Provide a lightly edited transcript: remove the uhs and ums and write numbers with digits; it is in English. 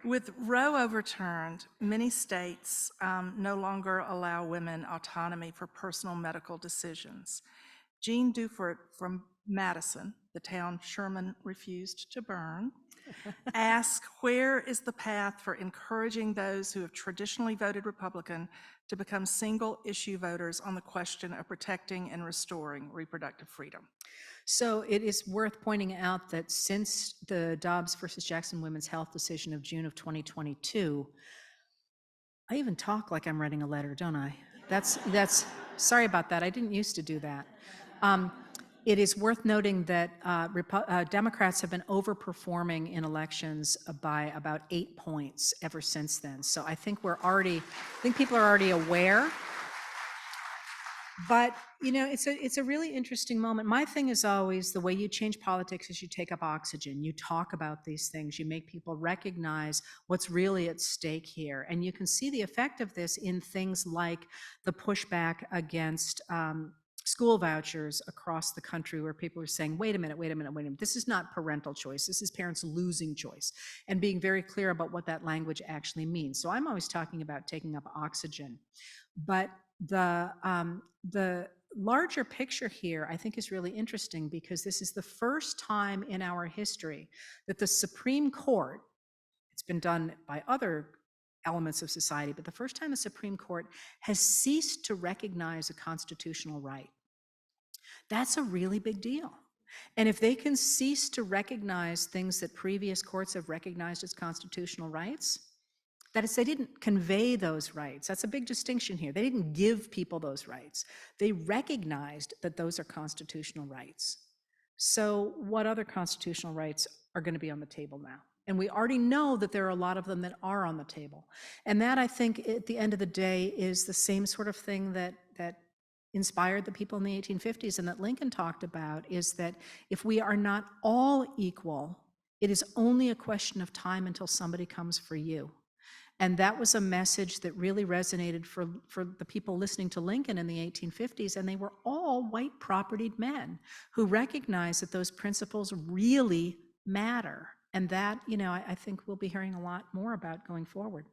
With Roe overturned, many states no longer allow women autonomy for personal medical decisions. Jean Dufort from Madison, the town Sherman refused to burn, asks, where is the path for encouraging those who have traditionally voted Republican to become single issue voters on the question of protecting and restoring reproductive freedom? So it is worth pointing out that since the Dobbs versus Jackson Women's Health decision of June of 2022, I even talk like I'm writing a letter, don't I? That's sorry about that. I didn't used to do that. It is worth noting that Democrats have been overperforming in elections by about 8 points ever since then. So I think people are already aware. But it's a really interesting moment. My thing is always the way you change politics is you take up oxygen. You talk about these things. You make people recognize what's really at stake here. And you can see the effect of this in things like the pushback against school vouchers across the country, where people are saying, wait a minute, this is not parental choice. This is parents losing choice, and being very clear about what that language actually means. So I'm always talking about taking up oxygen. But the larger picture here, I think, is really interesting, because this is the first time in our history that the Supreme Court, it's been done by other elements of society, but the first time the Supreme Court has ceased to recognize a constitutional right. That's a really big deal. And if they can cease to recognize things that previous courts have recognized as constitutional rights, that is, they didn't convey those rights. That's a big distinction here. They didn't give people those rights. They recognized that those are constitutional rights. So what other constitutional rights are going to be on the table now? And we already know that there are a lot of them that are on the table. And that, I think, at the end of the day, is the same sort of thing that inspired the people in the 1850s and that Lincoln talked about, is that if we are not all equal, it is only a question of time until somebody comes for you. And that was a message that really resonated for the people listening to Lincoln in the 1850s. And they were all white propertied men who recognized that those principles really matter. And that, I think we'll be hearing a lot more about going forward.